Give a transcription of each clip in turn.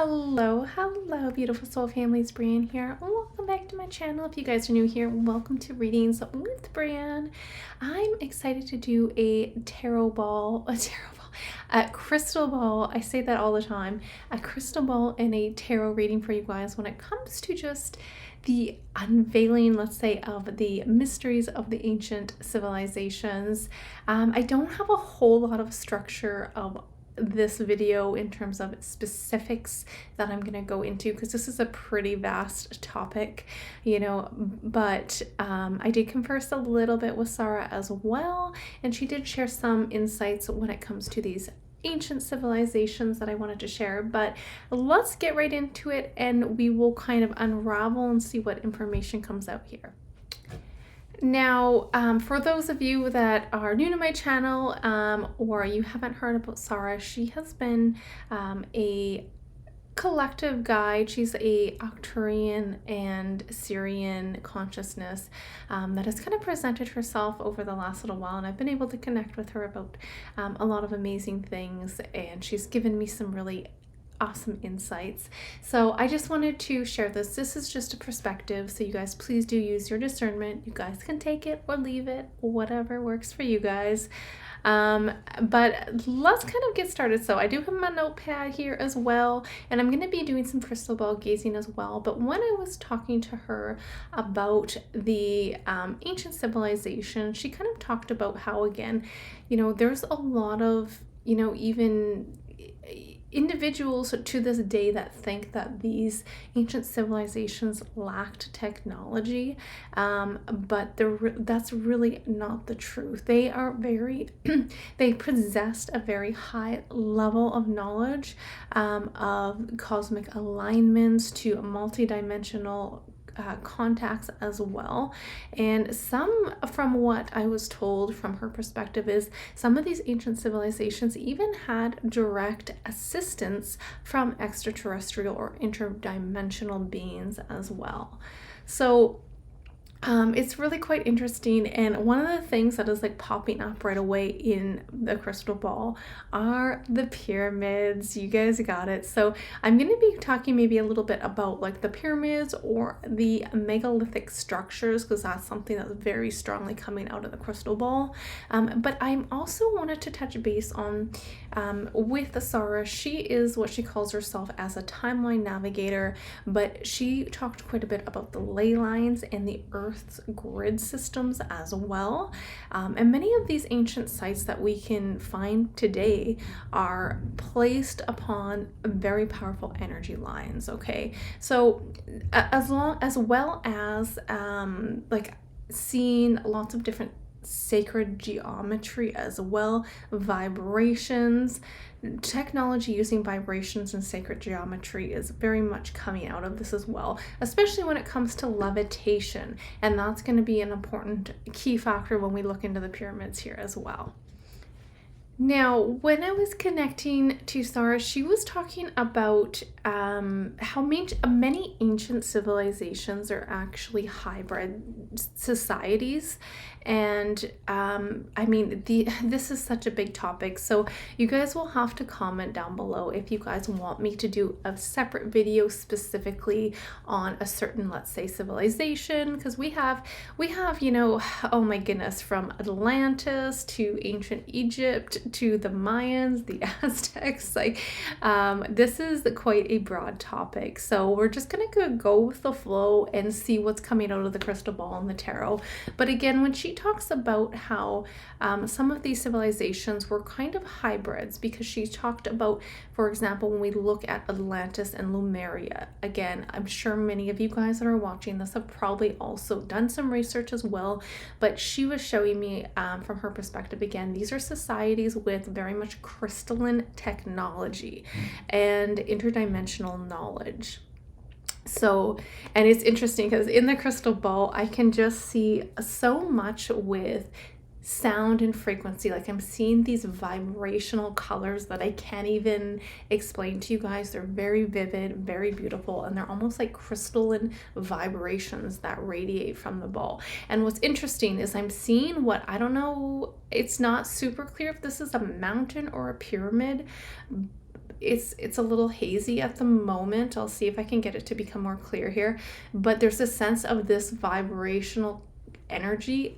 Hello, beautiful soul families. Breanne here. Welcome back to my channel. If you guys are new here, welcome to Readings with Breanne. I'm excited to do a crystal ball. I say that all the time. A crystal ball and a tarot reading for you guys when it comes to just the unveiling, let's say, of the mysteries of the ancient civilizations. I don't have a whole lot of structure of this video in terms of specifics that I'm going to go into because this is a pretty vast topic, but I did converse a little bit with SaRa as well, and she did share some insights when it comes to these ancient civilizations that I wanted to share. But let's get right into it and we will kind of unravel and see what information comes out here. Now, for those of you that are new to my channel or you haven't heard about SaRa, she has been a collective guide. She's a Arcturian and Syrian consciousness that has kind of presented herself over the last little while, and I've been able to connect with her about a lot of amazing things, and she's given me some really awesome insights. So I just wanted to share this. This is just a perspective, so you guys please do use your discernment. You guys can take it or leave it, whatever works for you guys. But let's kind of get started. So I do have my notepad here as well, and I'm going to be doing some crystal ball gazing as well. But when I was talking to her about the ancient civilization, she kind of talked about how, again, there's a lot of, even individuals to this day that think that these ancient civilizations lacked technology, but that's really not the truth. They are they possessed a very high level of knowledge of cosmic alignments to multidimensional contacts as well. And some, from what I was told from her perspective, is some of these ancient civilizations even had direct assistance from extraterrestrial or interdimensional beings as well. So it's really quite interesting, and one of the things that is like popping up right away in the crystal ball are the pyramids. You guys got it. So I'm going to be talking maybe a little bit about like the pyramids or the megalithic structures, because that's something that's very strongly coming out of the crystal ball. But I'm also wanted to touch base on with SaRa. She is what she calls herself as a timeline navigator, but she talked quite a bit about the ley lines and the Earth's grid systems as well. And many of these ancient sites that we can find today are placed upon very powerful energy lines. Okay, so as well as like seeing lots of different sacred geometry as well, vibrations, technology using vibrations and sacred geometry is very much coming out of this as well, especially when it comes to levitation, and that's going to be an important key factor when we look into the pyramids here as well. Now, when I was connecting to SaRa, she was talking about how many ancient civilizations are actually hybrid societies. And I mean, this is such a big topic, so you guys will have to comment down below if you guys want me to do a separate video specifically on a certain, let's say, civilization, because we have oh my goodness, from Atlantis to ancient Egypt to the Mayans, the Aztecs, like this is quite a broad topic. So we're just gonna go with the flow and see what's coming out of the crystal ball and the tarot. But again, when she talks about how some of these civilizations were kind of hybrids, because she talked about, for example, when we look at Atlantis and Lemuria, again, I'm sure many of you guys that are watching this have probably also done some research as well, but she was showing me from her perspective, again, these are societies with very much crystalline technology and interdimensional knowledge. So, and it's interesting because in the crystal ball, I can just see so much with sound and frequency. Like I'm seeing these vibrational colors that I can't even explain to you guys. They're very vivid, very beautiful, and they're almost like crystalline vibrations that radiate from the ball. And what's interesting is I'm seeing what, I don't know, it's not super clear if this is a mountain or a pyramid. It's a little hazy at the moment. I'll see if I can get it to become more clear here. But there's a sense of this vibrational energy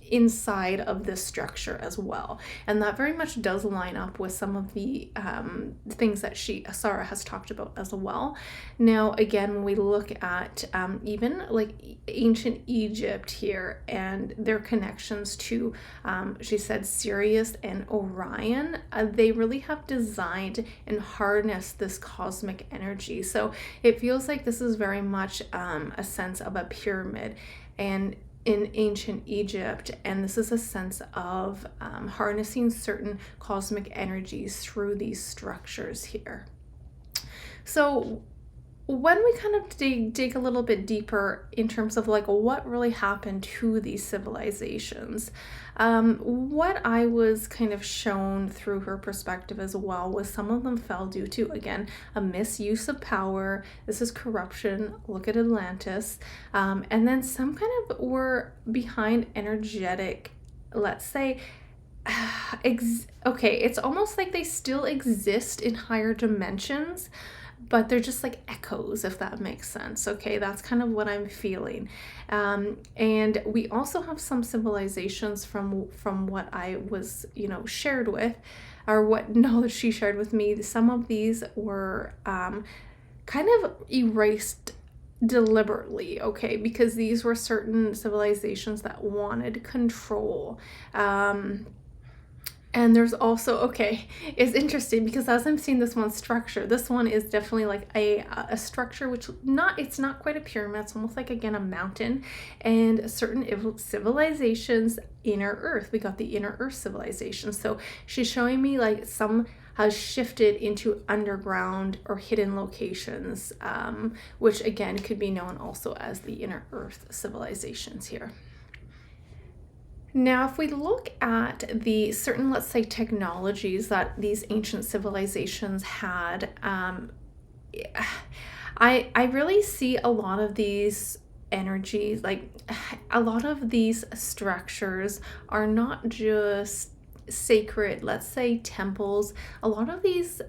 inside of this structure as well, and that very much does line up with some of the things that SaRa has talked about as well. Now again, when we look at even like ancient Egypt here and their connections to she said Sirius and Orion, they really have designed and harnessed this cosmic energy. So it feels like this is very much a sense of a pyramid and in ancient Egypt, and this is a sense of harnessing certain cosmic energies through these structures here. So when we kind of dig a little bit deeper in terms of like what really happened to these civilizations, what I was kind of shown through her perspective as well was some of them fell due to, again, a misuse of power. This is corruption. Look at Atlantis. And then some kind of were behind energetic, let's say, okay, it's almost like they still exist in higher dimensions, but they're just like echoes, if that makes sense. Okay, that's kind of what I'm feeling. And we also have some civilizations from what I was, shared with, or what knowledge she shared with me. Some of these were kind of erased deliberately, okay, because these were certain civilizations that wanted control. And there's also, okay, it's interesting because as I'm seeing this one structure, this one is definitely like a structure, which it's not quite a pyramid. It's almost like, again, a mountain, and certain civilizations, inner earth. We got the inner earth civilization. So she's showing me like some has shifted into underground or hidden locations, which again could be known also as the inner earth civilizations here. Now, if we look at the certain, let's say, technologies that these ancient civilizations had, I really see a lot of these energies, like a lot of these structures are not just sacred, let's say, temples. A lot of these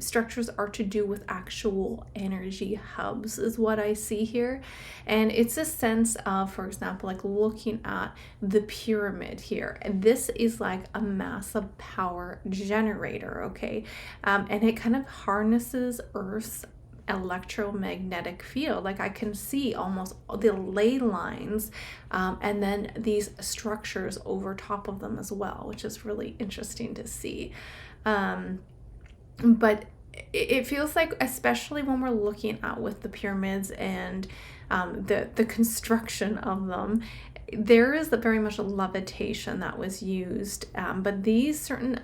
structures are to do with actual energy hubs is what I see here. And it's a sense of, for example, like looking at the pyramid here, and this is like a massive power generator, okay, and it kind of harnesses Earth's electromagnetic field. Like I can see almost the ley lines, and then these structures over top of them as well, which is really interesting to see. But it feels like, especially when we're looking at with the pyramids and the construction of them, there is very much a levitation that was used, but these certain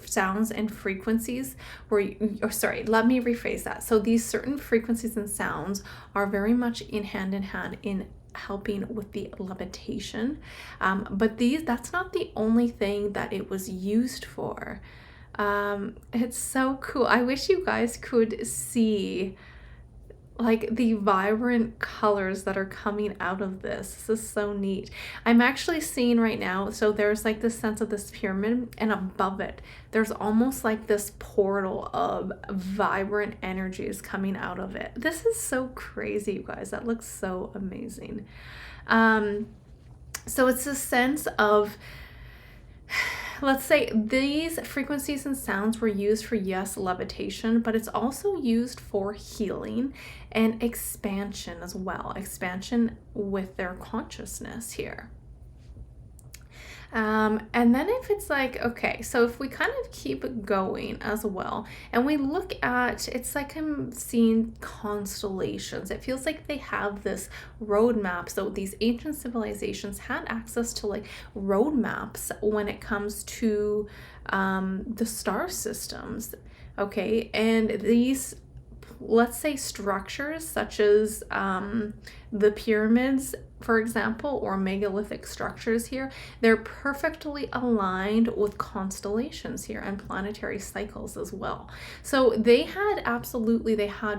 sounds and frequencies were, let me rephrase that. So these certain frequencies and sounds are very much in hand in helping with the levitation, but that's not the only thing that it was used for. It's so cool. I wish you guys could see like the vibrant colors that are coming out of this. This is so neat. I'm actually seeing right now, so there's like this sense of this pyramid, and above it there's almost like this portal of vibrant energies coming out of it. This is so crazy, you guys. That looks so amazing. So it's a sense of, let's say these frequencies and sounds were used for, yes, levitation, but it's also used for healing and expansion as well. Expansion with their consciousness here. And then if it's like, okay, so if we kind of keep going as well, and we look at, it's like I'm seeing constellations. It feels like they have this roadmap. So these ancient civilizations had access to like roadmaps when it comes to the star systems, okay? And these let's say, structures such as the pyramids, for example, or megalithic structures here, they're perfectly aligned with constellations here and planetary cycles as well. So they had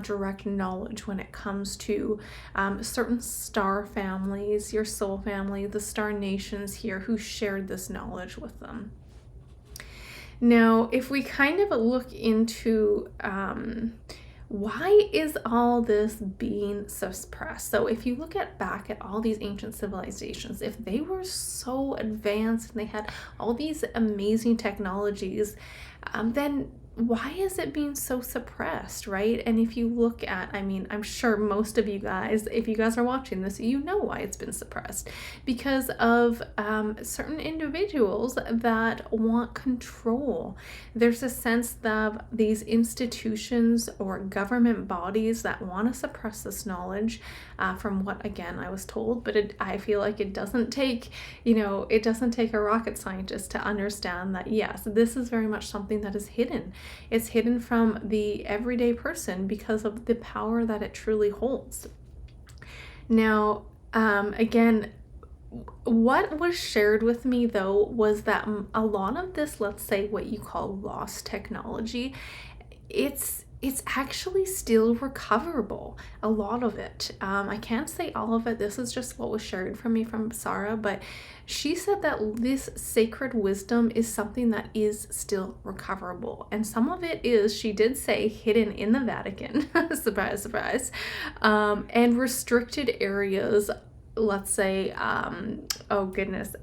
direct knowledge when it comes to certain star families, your soul family, the star nations here, who shared this knowledge with them. Now, if we kind of look into why is all this being suppressed? So if you look back at all these ancient civilizations, if they were so advanced and they had all these amazing technologies, then why is it being so suppressed, right? And if you look at, I mean, I'm sure most of you guys, if you guys are watching this, you know why it's been suppressed. Because of certain individuals that want control. There's a sense that these institutions or government bodies that want to suppress this knowledge, from what, again, I was told, but I feel like it doesn't take, it doesn't take a rocket scientist to understand that, yes, this is very much something that is hidden. It's hidden from the everyday person because of the power that it truly holds. Now, again, what was shared with me though was that a lot of this, let's say what you call lost technology, it's actually still recoverable, a lot of it. I can't say all of it. This is just what was shared from me from SaRa, but she said that this sacred wisdom is something that is still recoverable. And some of it is, she did say, hidden in the Vatican, surprise, surprise, and restricted areas. Let's say,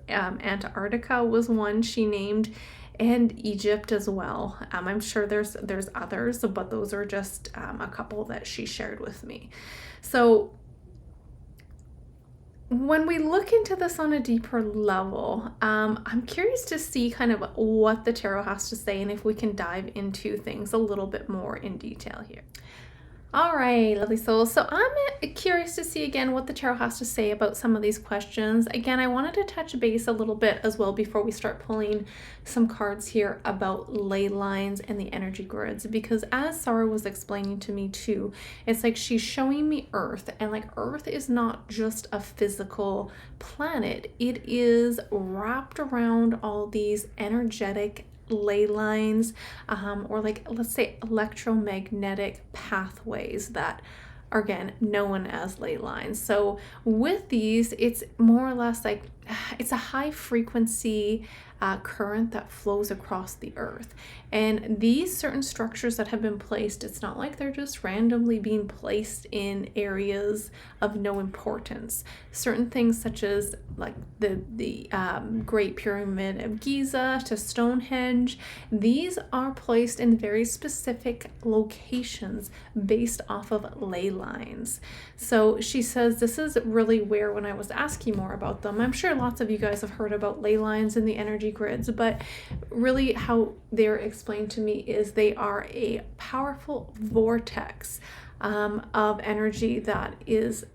Antarctica was one she named, and Egypt as well. I'm sure there's others, but those are just a couple that she shared with me. So when we look into this on a deeper level, I'm curious to see kind of what the tarot has to say and if we can dive into things a little bit more in detail here. All right, lovely souls. So I'm curious to see again what the tarot has to say about some of these questions. Again, I wanted to touch base a little bit as well before we start pulling some cards here about ley lines and the energy grids, because as SaRa was explaining to me too, it's like she's showing me Earth, and like Earth is not just a physical planet. It is wrapped around all these energetic ley lines, or like, let's say, electromagnetic pathways that are, again, known as ley lines. So with these, it's more or less like it's a high frequency current that flows across the earth. And these certain structures that have been placed, it's not like they're just randomly being placed in areas of no importance. Certain things such as like the Great Pyramid of Giza to Stonehenge, these are placed in very specific locations based off of ley lines. So she says this is really where, when I was asking more about them, I'm sure lots of you guys have heard about ley lines and the energy grids, but really how they're explained to me is they are a powerful vortex of energy that is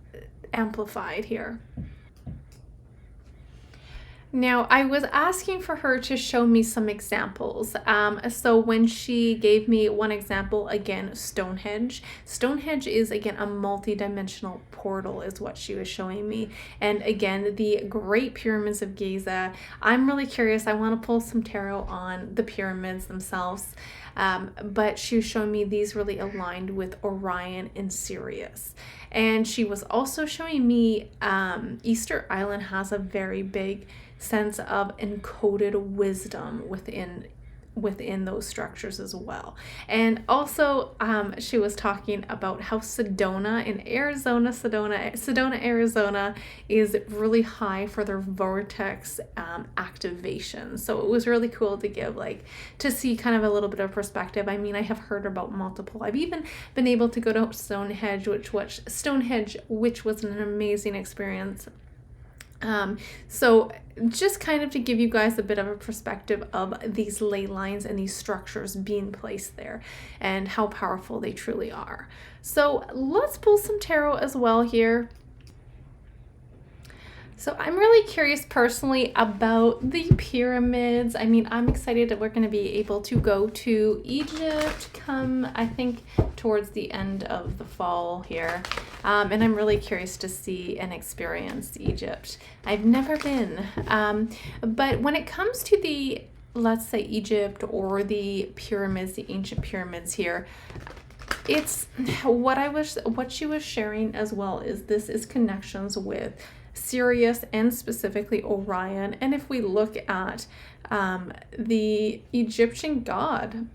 amplified here. Now, I was asking for her to show me some examples. So when she gave me one example, again, Stonehenge. Stonehenge is, again, a multi-dimensional portal is what she was showing me. And again, the Great Pyramids of Giza. I'm really curious. I want to pull some tarot on the pyramids themselves. But she was showing me these really aligned with Orion and Sirius. And she was also showing me Easter Island has a very big sense of encoded wisdom within those structures as well. And also she was talking about how Sedona, Arizona is really high for their vortex activation. So it was really cool to see kind of a little bit of perspective. I mean, I have heard about multiple. I've even been able to go to Stonehenge, which was an amazing experience. So just kind of to give you guys a bit of a perspective of these ley lines and these structures being placed there and how powerful they truly are. So let's pull some tarot as well here. So I'm really curious personally about the pyramids. I mean, I'm excited that we're going to be able to go to Egypt come, I think, towards the end of the fall here. And I'm really curious to see and experience Egypt. I've never been. But when it comes to the, let's say, Egypt or the pyramids, the ancient pyramids here, it's what she was sharing as well is this is connections with Sirius and specifically Orion. And if we look at the Egyptian god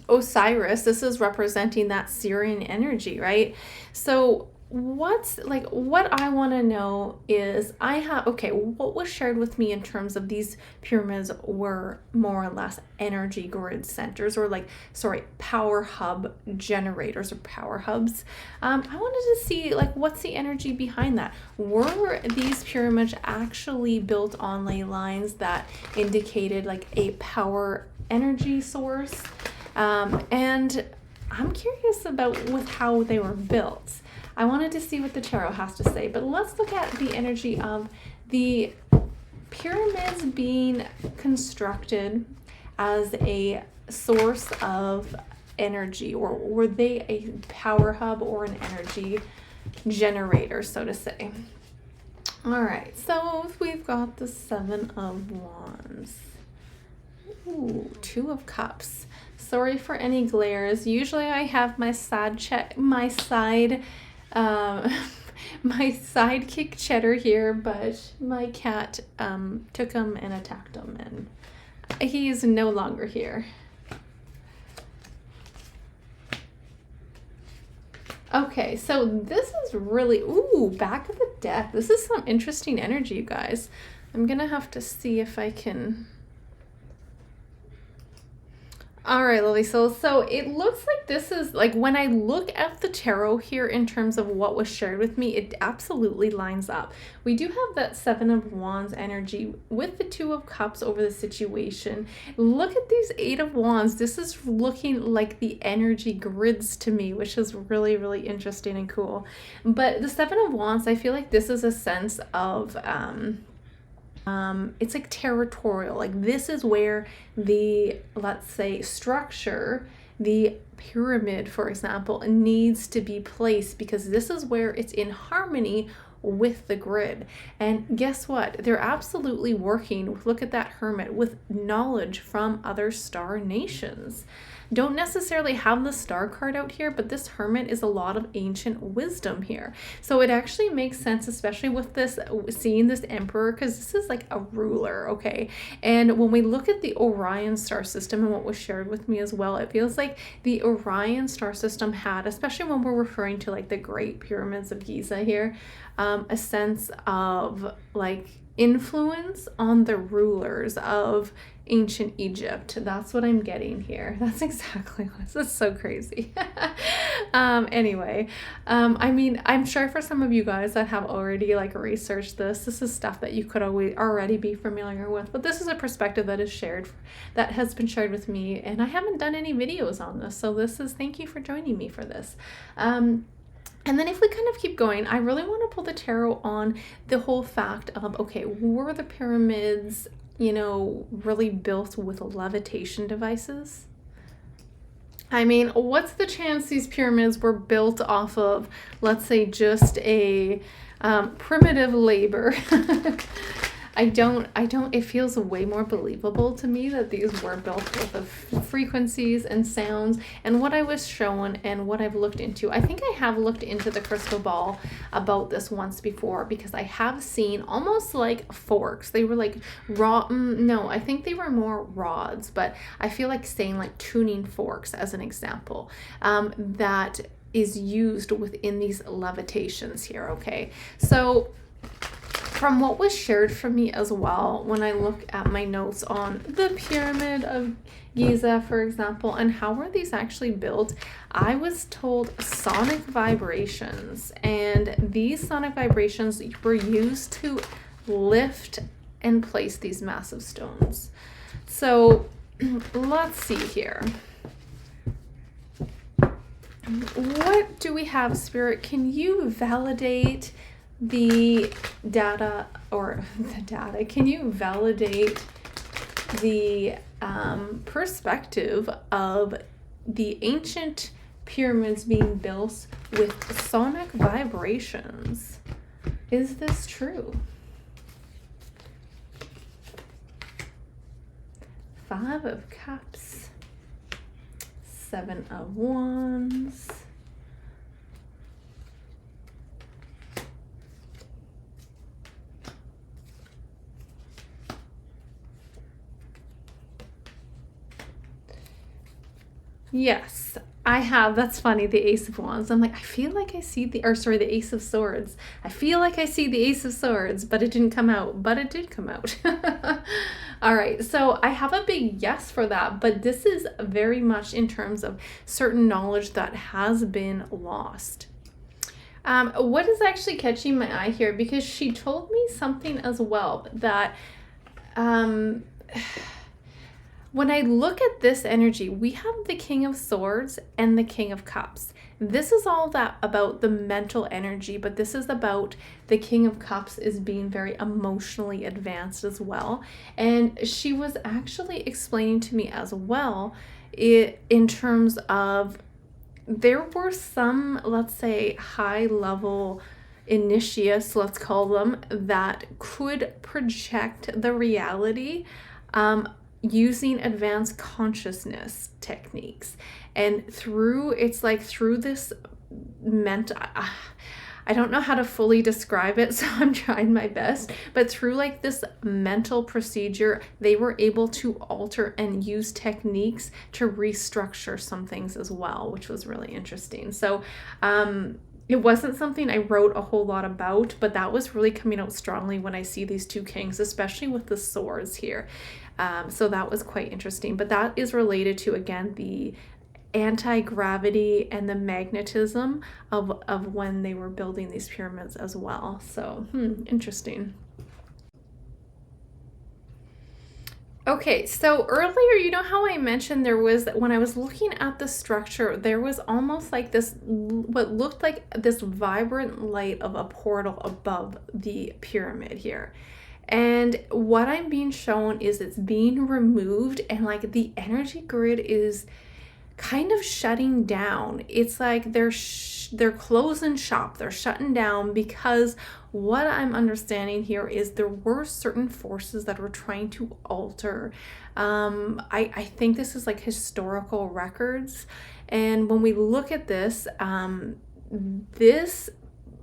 Osiris, this is representing that Syrian energy, right? So what I want to know is what was shared with me in terms of these pyramids were more or less energy grid centers, or power hub generators or power hubs. I wanted to see what's the energy behind that. Were these pyramids actually built on ley lines that indicated a power energy source? And I'm curious about with how they were built. I wanted to see what the tarot has to say, but let's look at the energy of the pyramids being constructed as a source of energy, or were they a power hub or an energy generator, so to say. All right, so we've got the Seven of Wands. Ooh, Two of Cups. Sorry for any glares. Usually I have my my sidekick Cheddar here, but my cat took him and attacked him, and he is no longer here. Okay, so this is really, back of the deck. This is some interesting energy, you guys. I'm gonna have to see if I can. All right, lovely souls. So it looks like this is when I look at the tarot here in terms of what was shared with me, it absolutely lines up. We do have that Seven of Wands energy with the Two of Cups over the situation. Look at these Eight of Wands. This is looking like the energy grids to me, which is really, really interesting and cool. But the Seven of Wands, I feel like this is a sense of it's territorial. This is where the, let's say, structure, the pyramid, for example, needs to be placed, because this is where it's in harmony with the grid. And guess what? They're absolutely working, look at that Hermit, with knowledge from other star nations. Don't necessarily have the star card out here, but this Hermit is a lot of ancient wisdom here. So it actually makes sense, especially with this, seeing this Emperor, because this is a ruler, okay? And when we look at the Orion star system and what was shared with me as well, it feels like the Orion star system had, especially when we're referring to the Great Pyramids of Giza here, a sense of influence on the rulers of ancient Egypt. That's what I'm getting here. That's exactly what, that's so crazy. Anyway, I mean, I'm sure for some of you guys that have already researched this is stuff that you could already be familiar with, but this is a perspective that is shared, that has been shared with me, and I haven't done any videos on this, so thank you for joining me for this. And then if we kind of keep going, I really want to pull the tarot on the whole fact of, okay, were the pyramids, really built with levitation devices? I mean, what's the chance these pyramids were built off of, let's say, just a primitive labor? It feels way more believable to me that these were built with the frequencies and sounds and what I was shown and what I've looked into. I think I have looked into the crystal ball about this once before, because I have seen almost like forks. They were no, I think they were more rods, but I feel like saying tuning forks as an example, that is used within these levitations here, okay? So from what was shared for me as well, when I look at my notes on the Pyramid of Giza, for example, and how were these actually built, I was told sonic vibrations, and these sonic vibrations were used to lift and place these massive stones. So let's see here. What do we have, Spirit? Can you validate the data, or the data, can you validate the perspective of the ancient pyramids being built with sonic vibrations? Is this true? 5 of Cups, 7 of Wands, yes, I have. That's funny. The Ace of Wands. I'm like, I feel like I see the Ace of Swords. I feel like I see the Ace of Swords, but it didn't come out. But it did come out. All right. So I have a big yes for that. But this is very much in terms of certain knowledge that has been lost. What is actually catching my eye here? Because she told me something as well that when I look at this energy, we have the King of Swords and the King of Cups. This is all that about the mental energy, but this is about the King of Cups is being very emotionally advanced as well. And she was actually explaining to me as well, in terms of there were some, let's say, high level initiates, let's call them, that could project the reality using advanced consciousness techniques. And through this mental, I don't know how to fully describe it, so I'm trying my best, but through like this mental procedure, they were able to alter and use techniques to restructure some things as well, which was really interesting. So it wasn't something I wrote a whole lot about, but that was really coming out strongly when I see these two kings, especially with the swords here. So that was quite interesting, but that is related to, again, the anti-gravity and the magnetism of when they were building these pyramids as well. So interesting. Okay, so earlier, you know how I mentioned there was, when I was looking at the structure, there was almost like this, what looked like this vibrant light of a portal above the pyramid here. And what I'm being shown is it's being removed, and like the energy grid is kind of shutting down. It's like they're closing shop, they're shutting down, because what I'm understanding here is there were certain forces that were trying to alter. I think this is like historical records. And when we look at this,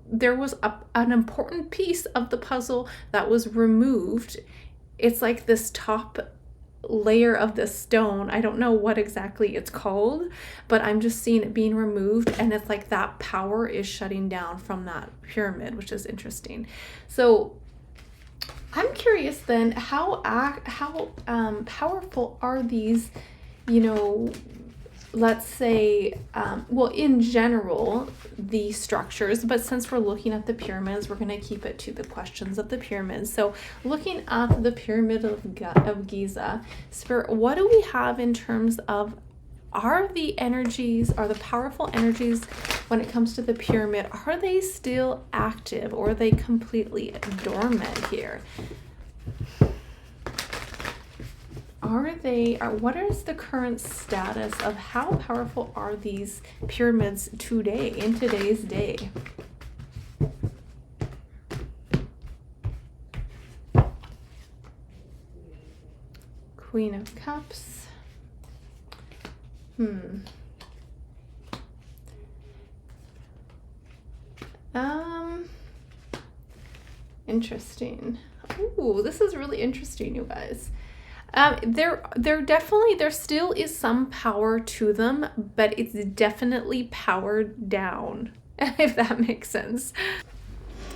there was an important piece of the puzzle that was removed. It's like this top layer of the stone. I don't know what exactly it's called, but I'm just seeing it being removed, and it's like that power is shutting down from that pyramid, which is interesting. So I'm curious then, how powerful are these, let's say, well, in general, the structures, but since we're looking at the pyramids, we're going to keep it to the questions of the pyramids. So looking at the pyramid of Giza, Spirit, what do we have in terms of, are the powerful energies when it comes to the pyramid, are they still active, or are they completely dormant here? What is the current status of how powerful are these pyramids today, in today's day? Queen of Cups. Interesting. Ooh, this is really interesting, you guys. There still is some power to them, but it's definitely powered down, if that makes sense.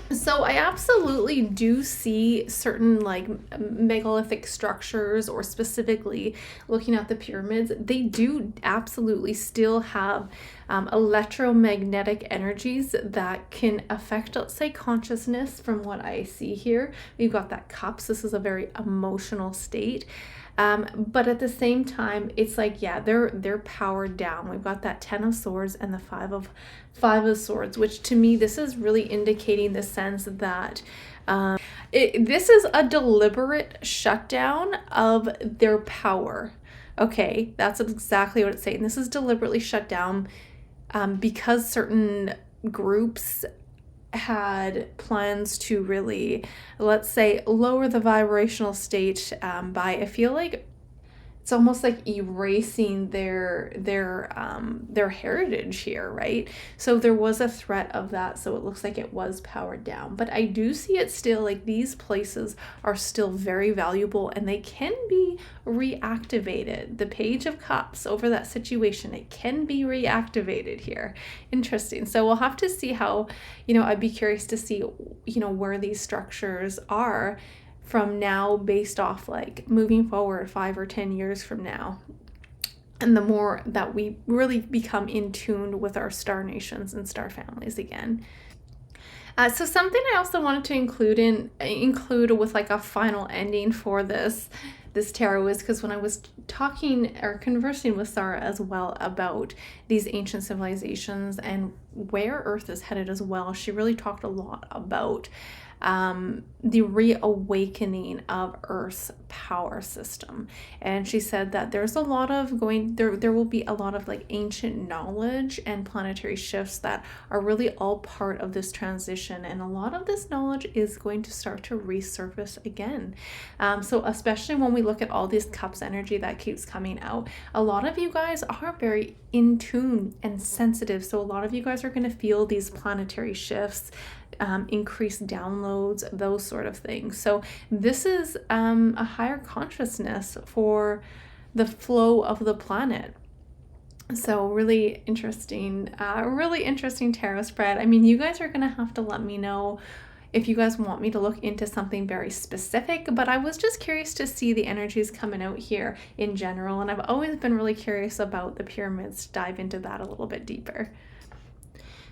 So I absolutely do see certain like megalithic structures, or specifically looking at the pyramids, they do absolutely still have electromagnetic energies that can affect, let's say, consciousness. From what I see here, we've got that cups. This is a very emotional state. But at the same time, it's like, yeah, they're powered down. We've got that 10 of Swords and the five of Swords, which to me, this is really indicating the sense that this is a deliberate shutdown of their power. Okay, that's exactly what it's saying. This is deliberately shut down because certain groups had plans to really, let's say, lower the vibrational state by, I feel like it's almost like erasing their heritage here, right? So there was a threat of that, so it looks like it was powered down. But I do see it still, like these places are still very valuable and they can be reactivated. The Page of Cups over that situation, it can be reactivated here. Interesting. So we'll have to see how, I'd be curious to see, where these structures are from now, based off like moving forward 5 or 10 years from now. And the more that we really become in tune with our star nations and star families again. So something I also wanted to include with like a final ending for this tarot is because when I was talking or conversing with SaRa as well about these ancient civilizations and where Earth is headed as well, she really talked a lot about the reawakening of Earth's power system. And she said that there's a lot of there will be a lot of like ancient knowledge and planetary shifts that are really all part of this transition. And a lot of this knowledge is going to start to resurface again. So especially when we look at all this cups energy that keeps coming out, a lot of you guys are very in tune and sensitive. So a lot of you guys are going to feel these planetary shifts, increased downloads, those sort of things. So this is a higher consciousness for the flow of the planet. So really interesting tarot spread. I mean, you guys are going to have to let me know if you guys want me to look into something very specific, but I was just curious to see the energies coming out here in general. And I've always been really curious about the pyramids, to dive into that a little bit deeper.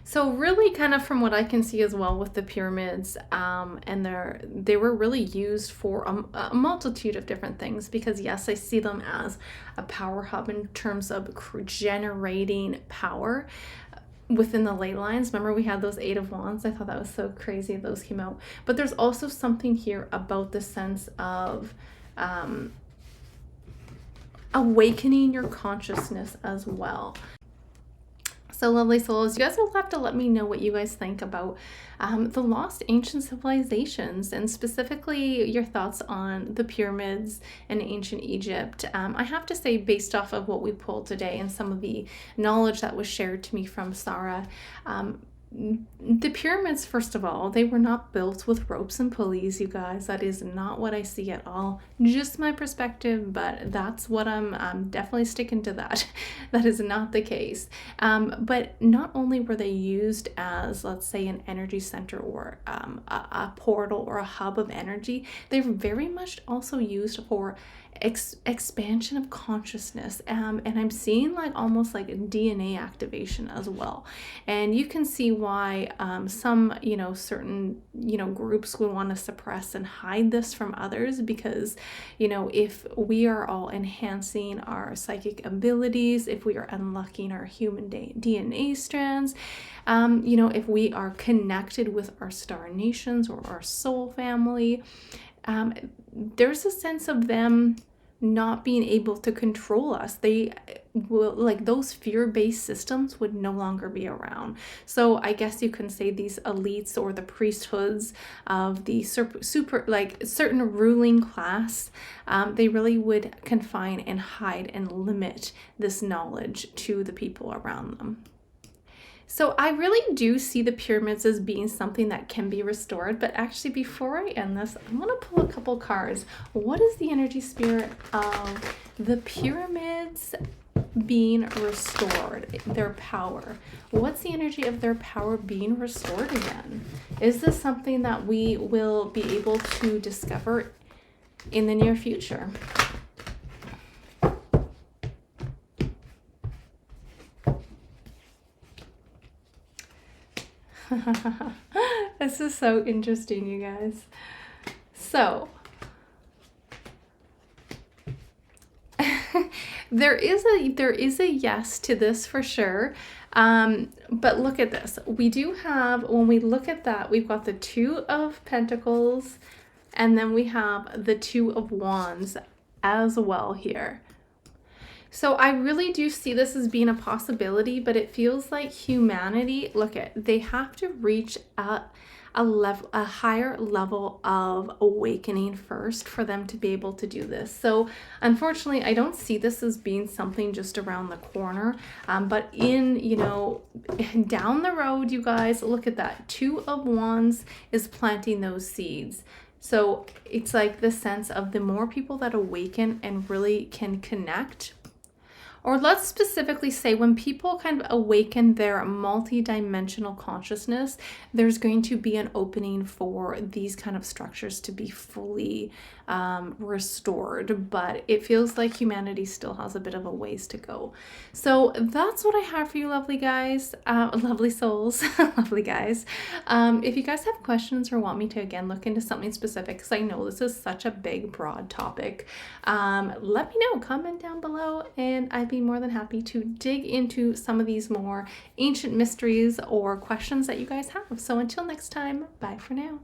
So really kind of from what I can see as well with the pyramids, and they were really used for a multitude of different things, because yes, I see them as a power hub in terms of generating power within the ley lines. Remember we had those 8 of Wands? I thought that was so crazy those came out. But there's also something here about the sense of awakening your consciousness as well. So lovely souls, you guys will have to let me know what you guys think about the lost ancient civilizations, and specifically your thoughts on the pyramids and ancient Egypt. I have to say, based off of what we pulled today and some of the knowledge that was shared to me from SaRa, the pyramids, first of all, they were not built with ropes and pulleys, you guys. That is not what I see at all. Just my perspective, but that's what I'm definitely sticking to that. That is not the case. But not only were they used as, let's say, an energy center or a portal or a hub of energy, they were very much also used for expansion of consciousness, and I'm seeing like almost like a DNA activation as well. And you can see why some certain groups would want to suppress and hide this from others, because if we are all enhancing our psychic abilities, if we are unlocking our human DNA strands, if we are connected with our star nations or our soul family, there's a sense of them not being able to control us. They will, like, those fear-based systems would no longer be around. So I guess you can say these elites or the priesthoods of the super like certain ruling class, they really would confine and hide and limit this knowledge to the people around them. So I really do see the pyramids as being something that can be restored. But actually, before I end this, I'm going to pull a couple cards. What is the energy spirit of the pyramids being restored, their power? What's the energy of their power being restored again? Is this something that we will be able to discover in the near future? This is so interesting, you guys. So There is a yes to this for sure. But look at this. We do have, when we look at that, we've got the Two of Pentacles, and then we have the Two of Wands as well here. So I really do see this as being a possibility, but it feels like humanity, look at, they have to reach a higher level of awakening first for them to be able to do this. So unfortunately, I don't see this as being something just around the corner, but in, you know, down the road, you guys, look at that. Two of Wands is planting those seeds. So it's like the sense of the more people that awaken and really can connect, or let's specifically say when people kind of awaken their multi-dimensional consciousness, there's going to be an opening for these kind of structures to be fully restored. But it feels like humanity still has a bit of a ways to go. So that's what I have for you, lovely guys, lovely souls, lovely guys. If you guys have questions or want me to, again, look into something specific, because I know this is such a big, broad topic, let me know, comment down below, and I'd be more than happy to dig into some of these more ancient mysteries or questions that you guys have. So until next time, bye for now.